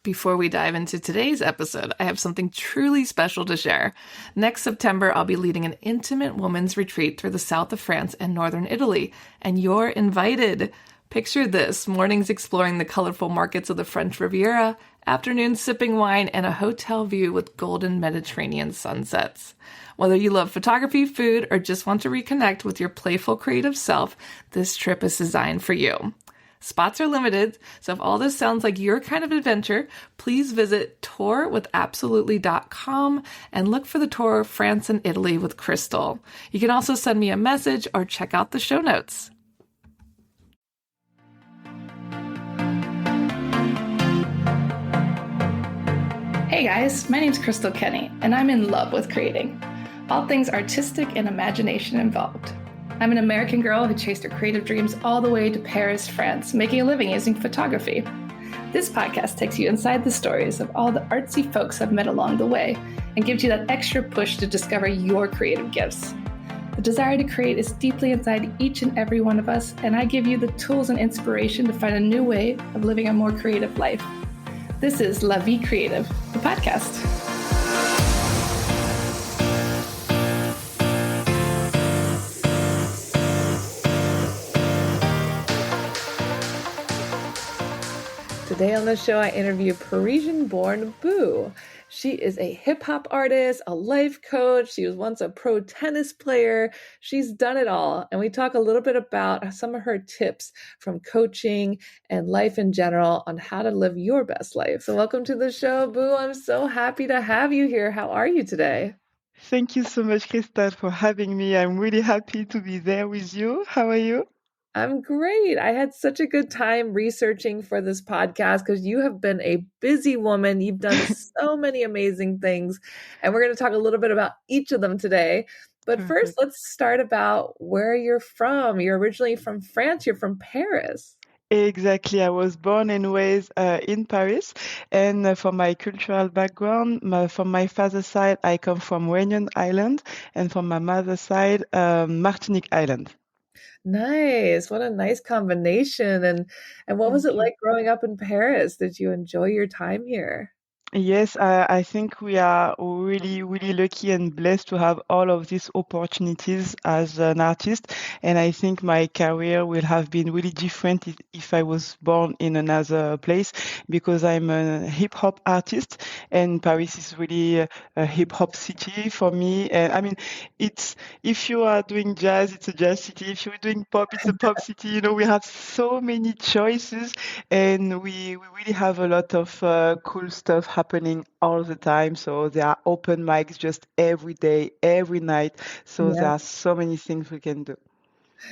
Before we dive into today's episode, I have something truly special to share. Next September, I'll be leading an intimate women's retreat through the south of France and northern Italy, and you're invited. Picture this: mornings exploring the colorful markets of the French Riviera, afternoons sipping wine, and a hotel view with golden Mediterranean sunsets. Whether you love photography, food, or just want to reconnect with your playful creative self, this trip is designed for you. Spots are limited, so if all this sounds like your kind of adventure, please visit tourwithabsolutely.com and look for the tour France and Italy with Crystal. You can also send me a message or check out the show notes. Hey guys, my name's Crystal Kenny, and I'm in love with creating. All things artistic and imagination involved. I'm an American girl who chased her creative dreams all the way to Paris, France, making a living using photography. This podcast takes you inside the stories of all the artsy folks I've met along the way and gives you that extra push to discover your creative gifts. The desire to create is deeply inside each and every one of us, and I give you the tools and inspiration to find a new way of living a more creative life. This is La Vie Creative, the podcast. Today on the show, I interview Parisian-born Boo. She is a hip-hop artist, a life coach. She was once a pro tennis player. She's done it all. And we talk a little bit about some of her tips from coaching and life in general on how to live your best life. So welcome to the show, Boo. I'm so happy to have you here. How are you today? Thank you so much, Krista, for having me. I'm really happy to be there with you. How are you? I'm great. I had such a good time researching for this podcast because you have been a busy woman. You've done so many amazing things, and we're going to talk a little bit about each of them today. But first, let's start about where you're from. You're originally from France. You're from Paris. Exactly. I was born and raised in Paris. And for my cultural background, from my father's side, I come from Réunion Island, and from my mother's side, Martinique Island. Nice. What a nice combination. And what was it like growing up in Paris? Did you enjoy your time here? Yes, I think we are really, really lucky and blessed to have all of these opportunities as an artist. And I think my career will have been really different if I was born in another place, because I'm a hip hop artist, and Paris is really a hip hop city for me. And I mean, if you are doing jazz, it's a jazz city. If you're doing pop, it's a pop city. You know, we have so many choices, and we really have a lot of cool stuff happening all the time. So there are open mics just every day, every night. So there are so many things we can do.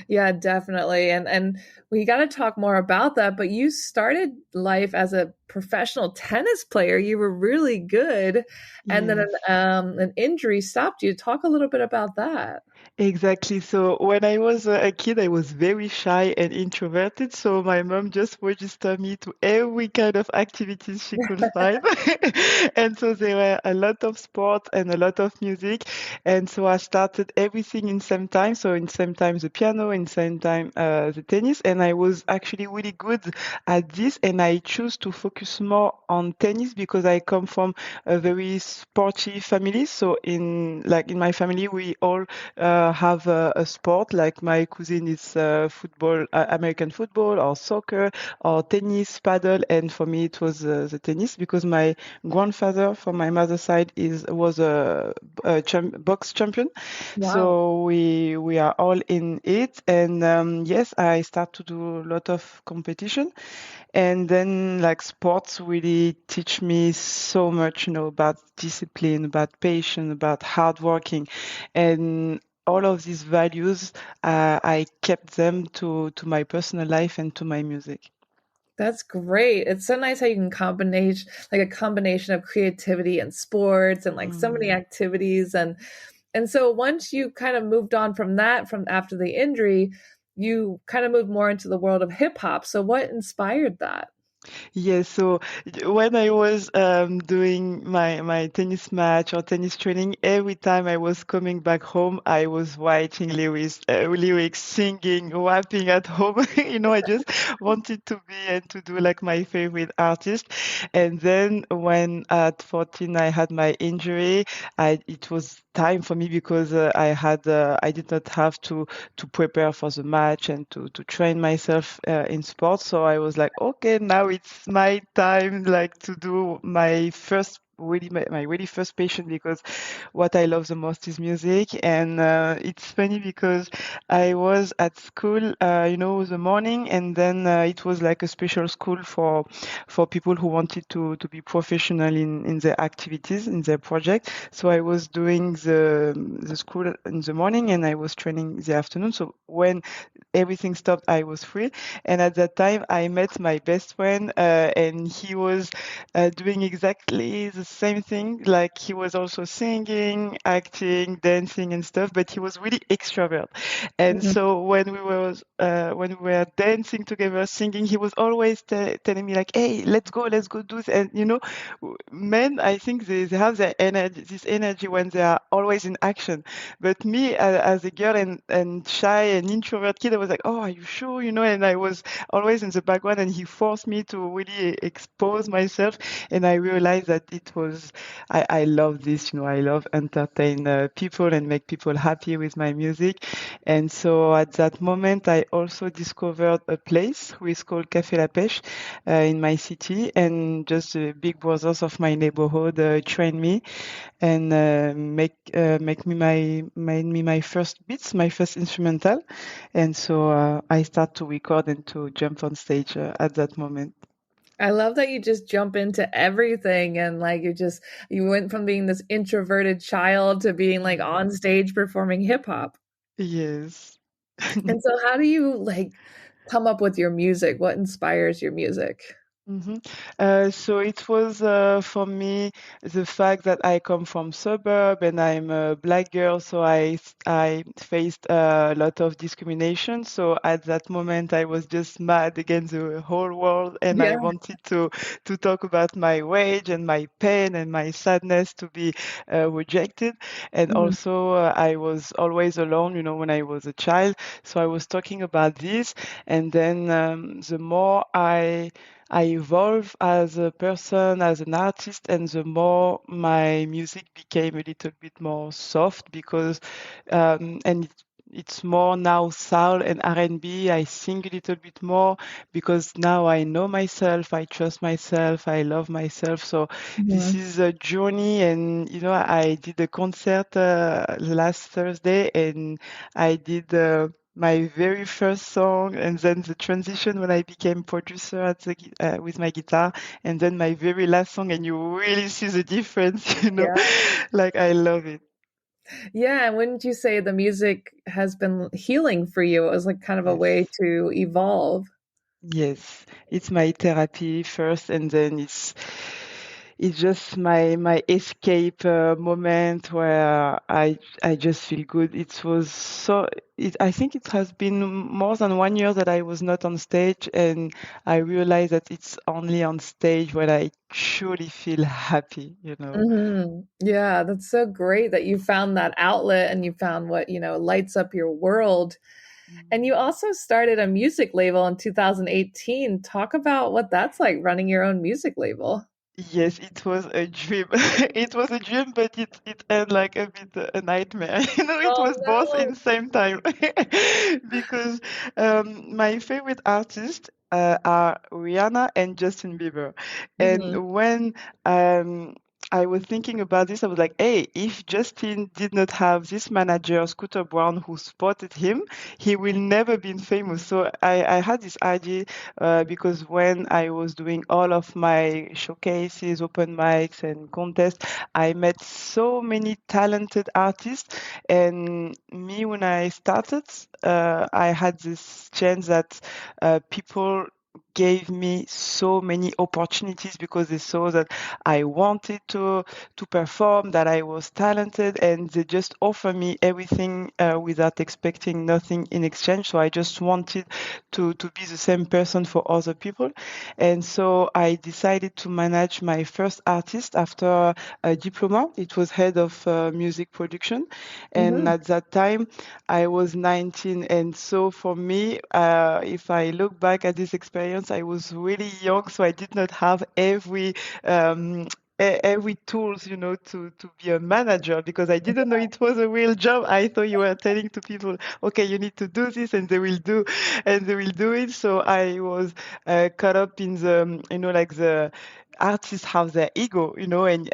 Yeah, definitely. And we got to talk more about that. But you started life as a professional tennis player. You were really good. And then an injury stopped you. Talk a little bit about that. Exactly. So when I was a kid, I was very shy and introverted. So my mom just registered me to every kind of activities she could find. And so there were a lot of sport and a lot of music. And so I started everything in same time. So in same time, the piano, in same time, the tennis. And I was actually really good at this. And I chose to focus more on tennis because I come from a very sporty family. So in my family, we all have a sport. Like my cousin is football, American football or soccer or tennis, paddle, and for me it was the tennis, because my grandfather from my mother's side was a box champion. Wow. So we are all in it, and yes, I start to do a lot of competition. And then like sports really teach me so much, about discipline, about patience, about hard working. And all of these values, I kept them to my personal life and to my music. That's great. It's so nice how you can a combination of creativity and sports and like so many activities. And so once you kind of moved on from that, from after the injury, you kind of moved more into the world of hip hop. So what inspired that? Yes, so when I was doing my tennis match or tennis training, every time I was coming back home, I was writing lyrics, singing, rapping at home. I just wanted to be and to do like my favorite artist. And then when at 14 I had my injury, it was time for me because I did not have to prepare for the match and to train myself in sports. So I was like, okay, now it's my time, like to do my first really my really first passion because what I love the most is music. And it's funny because I was at school, the morning, and then it was like a special school for people who wanted to be professional in their activities, in their project. So I was doing the school in the morning and I was training the afternoon. So when everything stopped, I was free. And at that time, I met my best friend, and he was doing exactly the same thing. Like he was also singing, acting, dancing, and stuff. But he was really extrovert. And Mhm. so when we were dancing together, singing, he was always telling me like, "Hey, let's go do this." And men, I think they have their energy, this energy when they are always in action. But me, as a girl and shy and introvert kid, I was like, "Oh, are you sure?" And I was always in the background, and he forced me to really expose myself. And I realized that I love this. I love entertain people and make people happy with my music. And so at that moment, I also discovered a place who is called Café La Pêche in my city, and just the big brothers of my neighborhood trained me and made me my first beats, my first instrumental, and so I start to record and to jump on stage at that moment. I love that you just jump into everything and like you went from being this introverted child to being like on stage performing hip hop. Yes. And so how do you like come up with your music? What inspires your music? Mhm. So it was for me the fact that I come from suburb and I'm a black girl, so I faced a lot of discrimination. So at that moment, I was just mad against the whole world, and I Yeah. wanted to talk about my rage and my pain and my sadness to be rejected. And Mhm. also, I was always alone, when I was a child. So I was talking about this, and then the more I evolved as a person, as an artist, and the more my music became a little bit more soft because, and it's more now soul and R&B. I sing a little bit more because now I know myself, I trust myself, I love myself. So this Mhm. is a journey, and I did a concert last Thursday, and I did. My very first song, and then the transition when I became producer with my guitar, and then my very last song, and you really see the difference, Yeah. like I love it. Yeah, and wouldn't you say the music has been healing for you? It was like kind of a way Yes. to evolve. Yes, it's my therapy first, and then it's just my escape moment where I just feel good. I think it has been more than 1 year that I was not on stage, and I realized that it's only on stage when I truly feel happy. Yeah, that's so great that you found that outlet and you found what, lights up your world. And you also started a music label in 2018. Talk about what that's like running your own music label. Yes, it was a dream. It was a dream, but it ended like a bit a nightmare. It Oh was both in the same time because my favorite artists are Rihanna and Justin Bieber. no. Hmm. And when um, I was thinking about this, I was like, hey, if Justin did not have this manager, Scooter Brown, who spotted him, he will never been famous. So I had this idea because when I was doing all of my showcases, open mics, and contests, I met so many talented artists. And me, when I started, I had this chance that people gave me so many opportunities because they saw that I wanted to perform, that I was talented, and they just offer me everything without expecting nothing in exchange. So I just wanted to be the same person for other people. And so I decided to manage my first artist after a diploma. It was head of music production. And Hmm. at that time, I was 19. And so for me, if I look back at this experience, I was really young, so I did not have um, every tools, to be a manager because I didn't know it was a real job. I thought you were telling to people, okay, you need to do this, and they will do it. So I was caught up in the, like the artists have their ego, and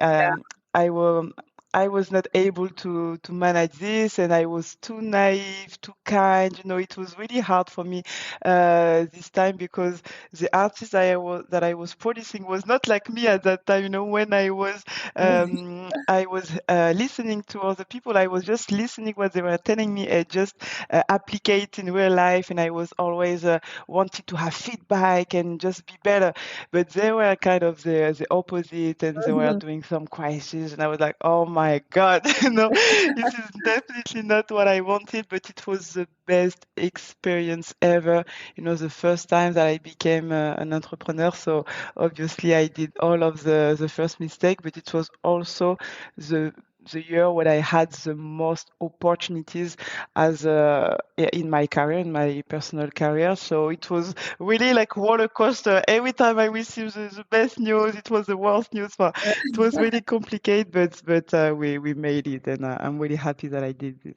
I was. I was not able to manage this, and I was too naive, too kind. It was really hard for me this time because the artist that I was producing was not like me at that time. When I was listening to other people, I was just listening what they were telling me and just applicate in real life. And I was always wanting to have feedback and just be better. But they were kind of the opposite, and they were Hmm. doing some crisis, and I was like, oh my God, this is definitely not what I wanted, but it was the best experience ever. The first time that I became an entrepreneur. So obviously I did all of the first mistake, but it was also the the year when I had the most opportunities in my career, in my personal career. So it was really like roller coaster. Every time I received the best news, it was the worst news. It was really complicated, but we made it, and I'm really happy that I did this.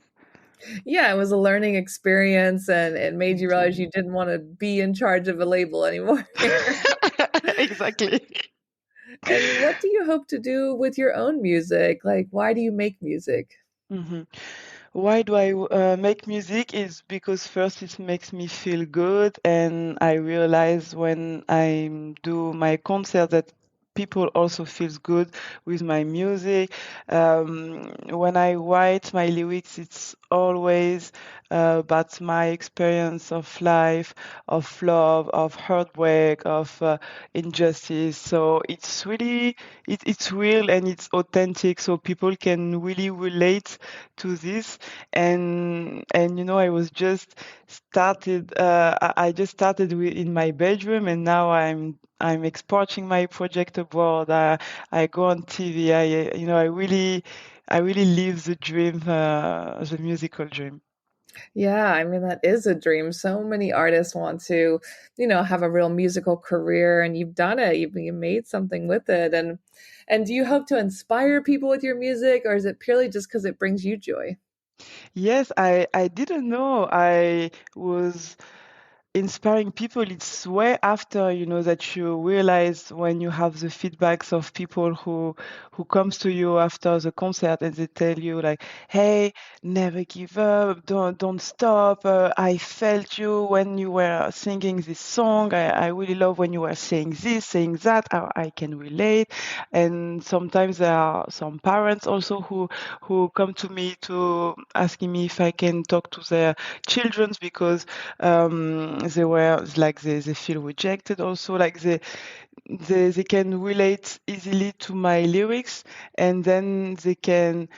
Yeah, it was a learning experience and it made you Thank you. realize you didn't want to be in charge of a label anymore. Exactly. And what do you hope to do with your own music? Like, why do you make music? hmm Why do I make music? Is because first it makes me feel good, and I realize when I do my concert that people also feels good with my music. When I write my lyrics, it's always about my experience of life, of love, of heartbreak, of injustice. So it's real and it's authentic, so people can really relate to this. And I was just started I just started in my bedroom, and now I'm exporting my project abroad. I go on TV. I really live the dream, the musical dream. Yeah, I mean, that is a dream. So many artists want to, have a real musical career, and you've done it. You made something with it. And do you hope to inspire people with your music, or is it purely just because it brings you joy? Yes, I didn't know I was inspiring people. It's way after, that you realize when you have the feedbacks of people who comes to you after the concert, and they tell you like, hey, never give up, don't stop, I felt you when you were singing this song. I really love when you were saying this, saying that. I can relate. And sometimes there are some parents also who come to me to asking me if I can talk to their children because they were like they feel rejected also, like they can relate easily to my lyrics, and then they can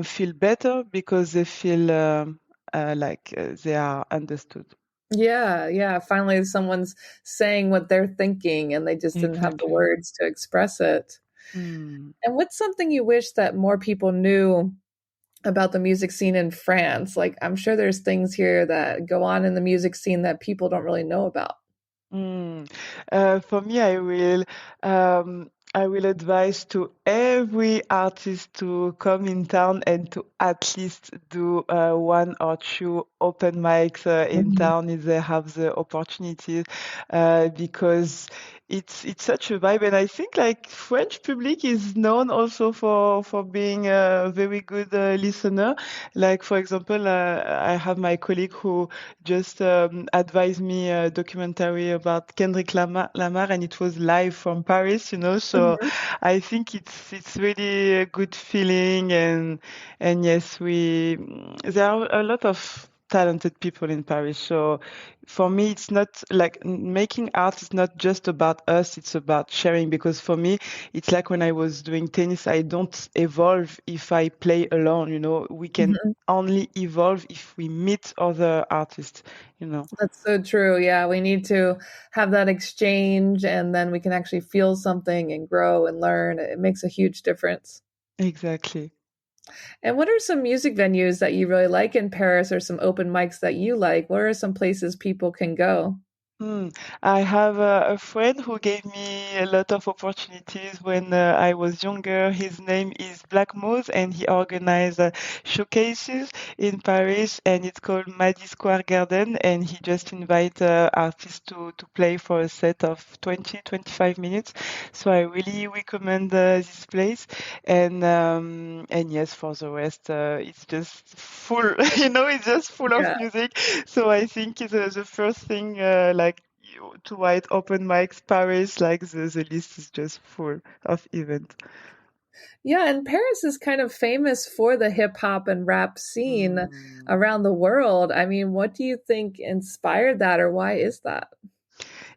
feel better because they feel like they are understood. Yeah, yeah. Finally, someone's saying what they're thinking, and they just didn't have the Exactly. words to express it. Mm. And what's something you wish that more people knew about the music scene in France? Like, I'm sure there's things here that go on in the music scene that people don't really know about. Mm. For me, I will advise to every artist to come in town and to at least do one or two open mics in Mhm. town if they have the opportunity, because it's such a vibe. And I think like French public is known also for being a very good listener. Like for example, I have my colleague who just advised me a documentary about Lamar, and it was live from Paris. So Mhm. I think it's really a good feeling, and yes, there are a lot of talented people in Paris. So for me, it's not like making art is not just about us, it's about sharing. Because for me, it's like when I was doing tennis, I don't evolve if I play alone, you know. We can Mhm. only evolve if we meet other artists, you know. That's so true. Yeah, we need to have that exchange and then we can actually feel something and grow and learn. It makes a huge difference. Exactly. And what are some music venues that you really like in Paris or some open mics that you like? What are some places people can go? Hmm. I have a friend who gave me a lot of opportunities when I was younger. His name is Black Moose, and he organized showcases in Paris, and it's called Maddy Square Garden. And he just invite artists to play for a set of 20-25 minutes. So I really recommend this place. And yes, for the rest, it's just full. You know, it's just full of Yeah. music. So I think the first thing, like to write open mics Paris, like the list is just full of events. Yeah, and Paris is kind of famous for the hip hop and rap scene Hmm. around the world. I mean, what do you think inspired that or why is that?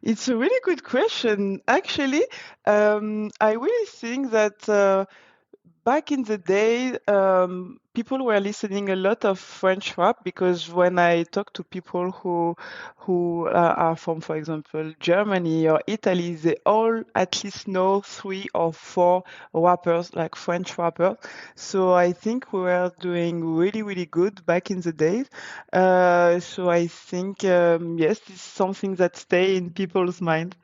It's a really good question. Actually, I really think that back in the day, people were listening a lot of French rap because when I talk to people who are from, for example, Germany or Italy, they all at least know 3 or 4 rappers, like French rappers. So I think we were doing really, really good back in the days. So I think yes, it's something that stay in people's mind.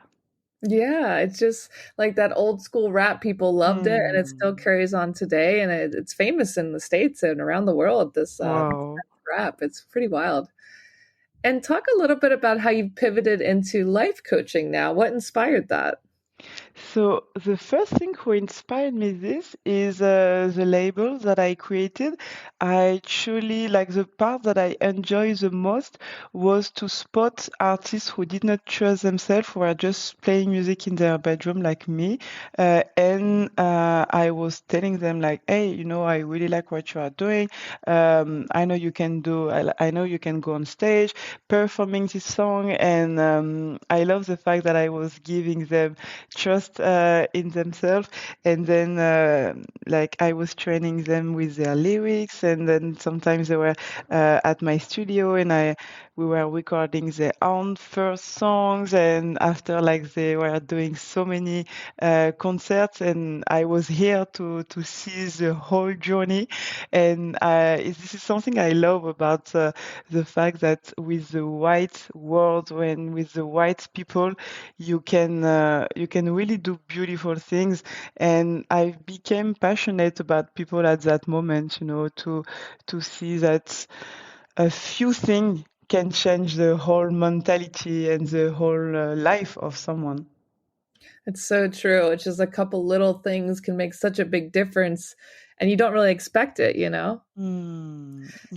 Yeah, it's just like that old school rap. People loved it, and it still Hmm. carries on today, and it's famous in the States and around the world. This Wow. rap, it's pretty wild. And talk a little bit about how you pivoted into life coaching now. What inspired that? So the first thing who inspired me this is the label that I created. I truly like the part that I enjoy the most was to spot artists who did not trust themselves, who were just playing music in their bedroom like me. And I was telling them like, hey, you know, I really like what you are doing. I know you can do, I know you can go on stage performing this song. And I love the fact that I was giving them trust in themselves. And then, like, I was training them with their lyrics, and then sometimes they were at my studio, and we were recording their own first songs. And after, like, they were doing so many concerts, and I was here to see the whole journey. And this is something I love about the fact that with the white world and with the white people, you can really do beautiful things. And I became passionate about people at that moment, you know, to see that a few things can change the whole mentality and the whole life of someone. It's so true. It's just a couple little things can make such a big difference, and you don't really expect it, you know?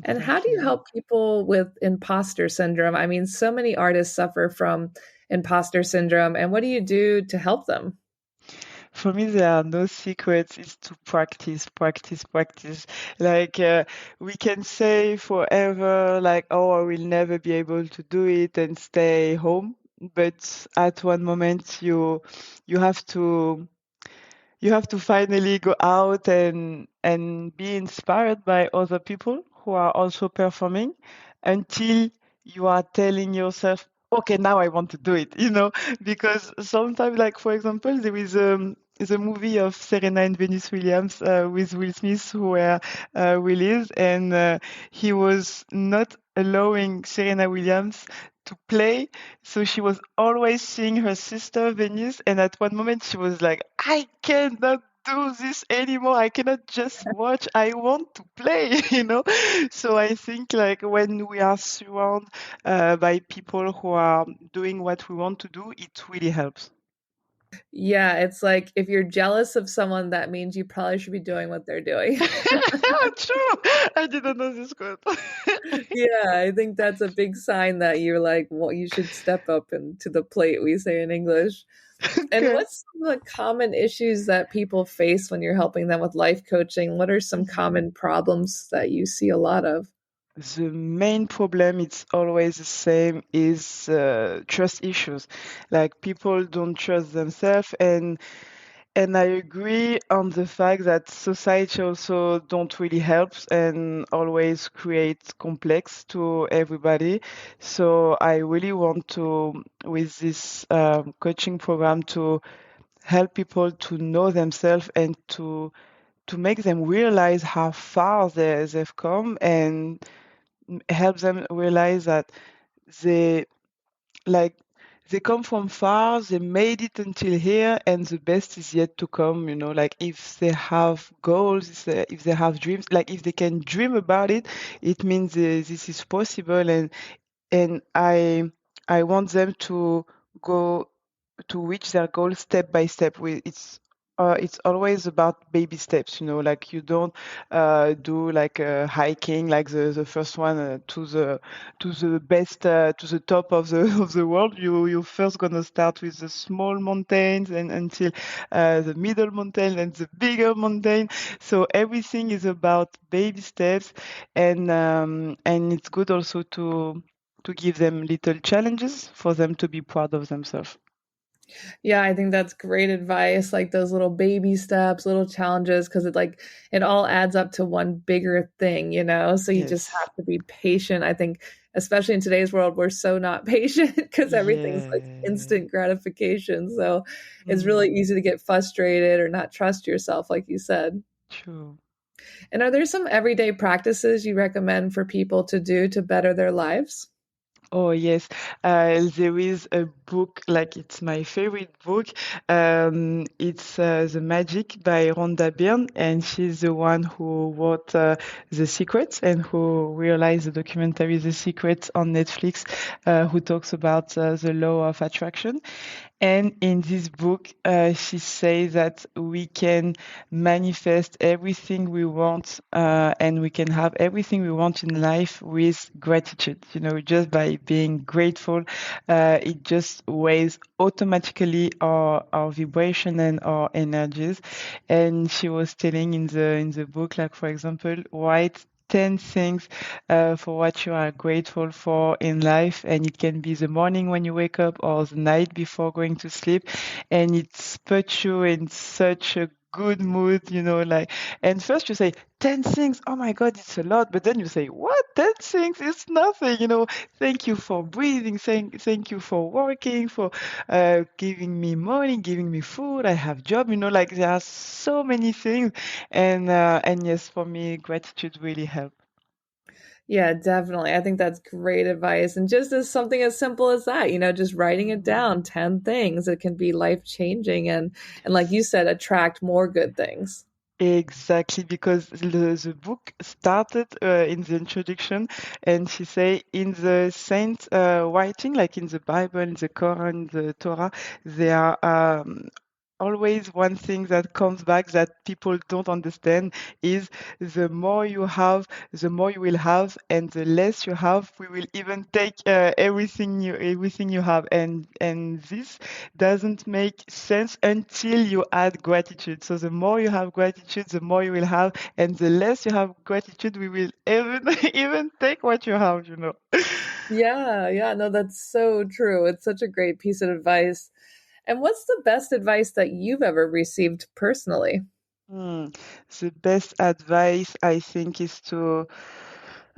And how do you Exactly. help people with imposter syndrome? I mean, so many artists suffer from imposter syndrome, and what do you do to help them? For me, there are no secrets. It's to practice, practice, practice. Like, we can say forever, like, oh, I will never be able to do it and stay home. But at one moment, you have to you have to finally go out and be inspired by other people who are also performing until you are telling yourself, okay, now I want to do it, you know. Because sometimes, like, for example, there is the movie of Serena and Venus Williams with Will Smith who were released, and he was not allowing Serena Williams to play, so she was always seeing her sister Venus, and at one moment she was like, I cannot do this anymore. I cannot just watch. I want to play, you know? So I think like when we are surrounded by people who are doing what we want to do, it really helps. Yeah, it's like if you're jealous of someone, that means you probably should be doing what they're doing. True. I didn't know this quote. Yeah, I think that's a big sign that you're like, well, you should step up and to the plate, we say in English. And Okay. what's some of the common issues that people face when you're helping them with life coaching? What are some Mhm. common problems that you see a lot of? the main problem, it's always the same, is trust issues. Like people don't trust themselves, and I agree on the fact that society also don't really help and always create complex to everybody. So I really want to, with this coaching program, to help people to know themselves and to make them realize how far they've come, and help them realize that they like they come from far, they made it until here, and the best is yet to come. Like if they have goals, if they have dreams, like if they can dream about it, it means this is possible. And I want them to go to reach their goal step by step. It's always about baby steps, like you don't do like hiking, like the first one to the best, to the top of the of the world. You first gonna start with the small mountains, and until the middle mountain and the bigger mountain. So everything is about baby steps, and it's good also to give them little challenges for them to be proud of themselves. Yeah, I think that's great advice. Like those little baby steps, little challenges, because it all adds up to one bigger thing, you know? So you just Yes. have to be patient. I think, especially in today's world, we're so not patient because everything's like Yeah. instant gratification. So it's really Mm, easy to get frustrated or not trust yourself, like you said. true. And are there some everyday practices you recommend for people to do to better their lives? Oh, yes. There is a book, like it's my favorite book. It's The Magic by Rhonda Byrne, and she's the one who wrote The Secret and who realized the documentary The Secret on Netflix, who talks about the law of attraction. And in this book, she says that we can manifest everything we want, and we can have everything we want in life with gratitude. Just by being grateful, it just weighs automatically our vibration and our energies. And she was telling in the book, like for example, write 10 things for what you are grateful for in life. And it can be the morning when you wake up or the night before going to sleep. And it puts you in such a good mood, like, and first you say 10 things, oh my God, it's a lot. But then you say, what? 10 things? It's nothing. Thank you for breathing. Thank you for working, for giving me money, giving me food. I have job, like there are so many things. And yes, for me, gratitude really helps. Yeah, definitely. I think that's great advice. And just as something as simple as that, just writing it Mhm. down, 10 things, it can be life changing and like you Yes. said, attract more good things. Exactly, because the book started in the introduction, and she say in the saint writing, like in the Bible, in the Quran, the Torah, there are always one thing that comes back that people don't understand is the more you have, the more you will have, and the less you have, we will even take everything you have, and this doesn't make sense until you add gratitude. So the more you have gratitude, the more you will have, and the less you have gratitude, we will even even take what you have. Yeah, yeah, no, that's so true. It's such a great piece of advice. And what's the best advice that you've ever received personally? Hmm. The best advice I think is to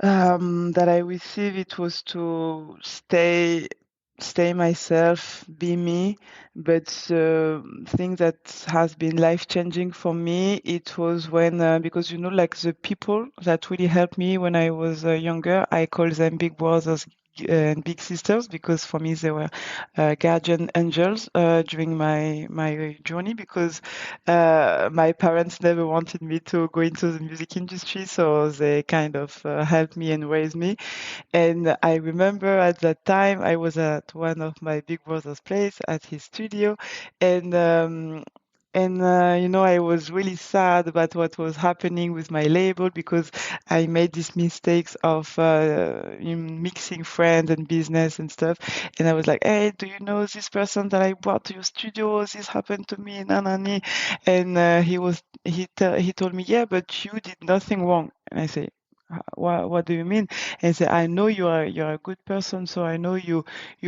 that I received, it was to stay myself, be me. But the thing that has been life changing for me, it was when because like the people that really helped me when I was younger, I call them big brothers and big sisters, because for me they were guardian angels during my journey, because my parents never wanted me to go into the music industry, so they kind of helped me and raised me. And I remember at that time I was at one of my big brother's place at his studio, and I was really sad about what was happening with my label, because I made these mistakes of mixing friends and business and stuff. And I was like, "Hey, do you know this person that I brought to your studio? This happened to me, nanani." And he told me, "Yeah, but you did nothing wrong." And I say, What do you mean? And say, I know you're a good person, so I know you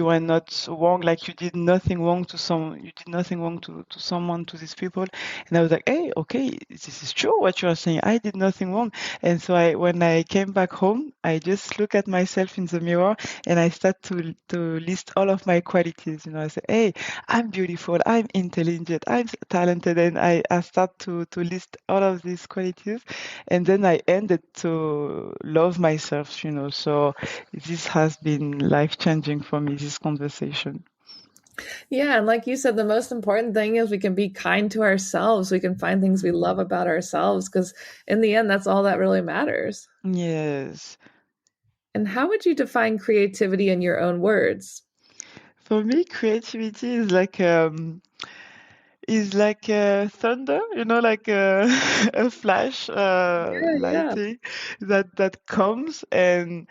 are not wrong. Like you did nothing wrong you did nothing wrong to someone, to these people. And I was like, hey, okay, this is true what you are saying. I did nothing wrong. And so when I came back home, I just look at myself in the mirror and I start to list all of my qualities. I say, hey, I'm beautiful, I'm intelligent, I'm talented, and I start to list all of these qualities. And then I ended to love myself. So this has been life-changing for me, this conversation. Yeah, and like you said, the most important thing is we can be kind to ourselves. We can find things we love about ourselves because in the end, that's all that really matters. Yes. And how would you define creativity in your own words? For me, creativity is like thunder, like a flash Yeah, yeah. lighting that comes, and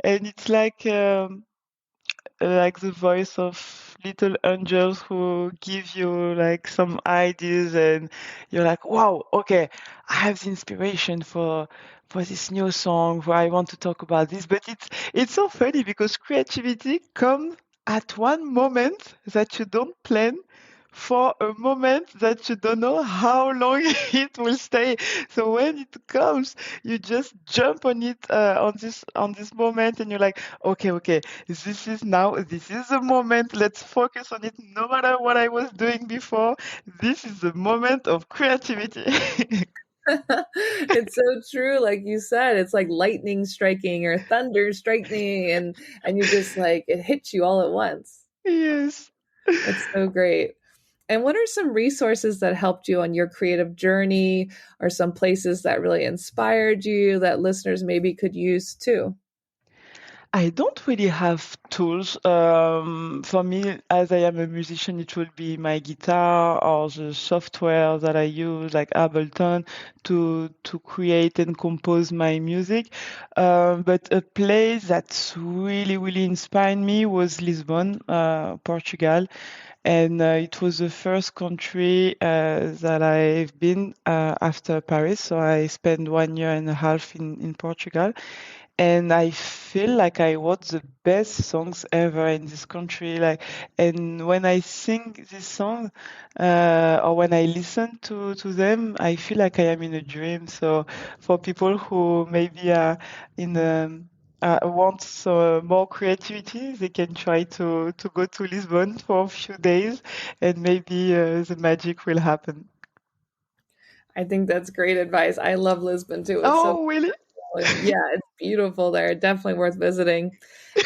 it's like the voice of little angels who give you like some ideas, and you're like, wow, okay, I have the inspiration for this new song where I want to talk about this. But it's so funny because creativity comes at one moment that you don't plan, for a moment that you don't know how long it will stay. So when it comes, you just jump on it, on this moment, and you're like, okay, this is the moment. Let's focus on it. No matter what I was doing before, this is the moment of creativity. It's so true, like you said, it's like lightning striking or thunder striking, and you just like it hits you all at once. Yes. That's so great. And what are some resources that helped you on your creative journey, or some places that really inspired you that listeners maybe could use too? I don't really have tools. For me, as I am a musician, it will be my guitar or the software that I use, like Ableton, to create and compose my music. But a place that's really, really inspired me was Lisbon, Portugal. And it was the first country that I've been after Paris. So I spent 1 year and a half in Portugal, and I feel like I wrote the best songs ever in this country. And when I sing this song, or when I listen to them, I feel like I am in a dream. So for people who maybe are in want more creativity, they can try to go to Lisbon for a few days, and maybe the magic will happen. I think that's great advice. I love Lisbon too. It's so Oh, really? cool. And yeah, it's beautiful there. Definitely worth visiting.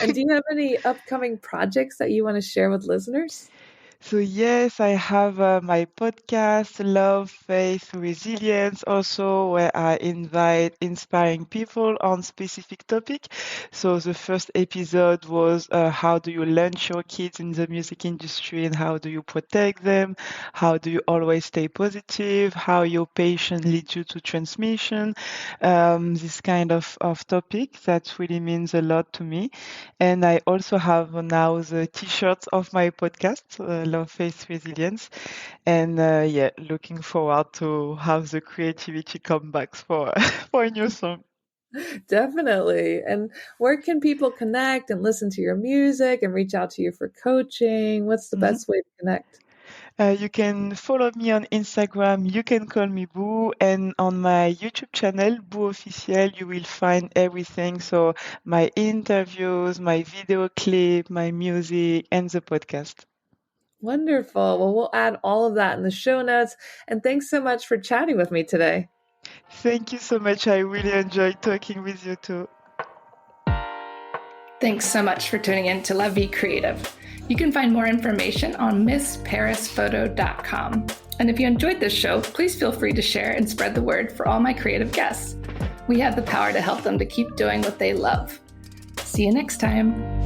And do you have any upcoming projects that you want to share with listeners? So yes, I have my podcast, Love, Faith, Resilience, also where I invite inspiring people on specific topic. So the first episode was how do you launch your kids in the music industry and how do you protect them? How do you always stay positive? How your passion leads you to transmission? This kind of topic that really means a lot to me. And I also have now the t-shirts of my podcast, Love, Faith, Resilience. And yeah, looking forward to have the creativity come back for for a new song. Definitely. And where can people connect and listen to your music and reach out to you for coaching? What's the Mhm. best way to connect? You can follow me on Instagram. You can call me Boo. And on my YouTube channel, Boo Officiel, you will find everything. So my interviews, my video clip, my music, and the podcast. Wonderful. Well, we'll add all of that in the show notes. And thanks so much for chatting with me today. Thank you so much. I really enjoyed talking with you too. Thanks so much for tuning in to La Vie Creative. You can find more information on MissParisPhoto.com. And if you enjoyed this show, please feel free to share and spread the word for all my creative guests. We have the power to help them to keep doing what they love. See you next time.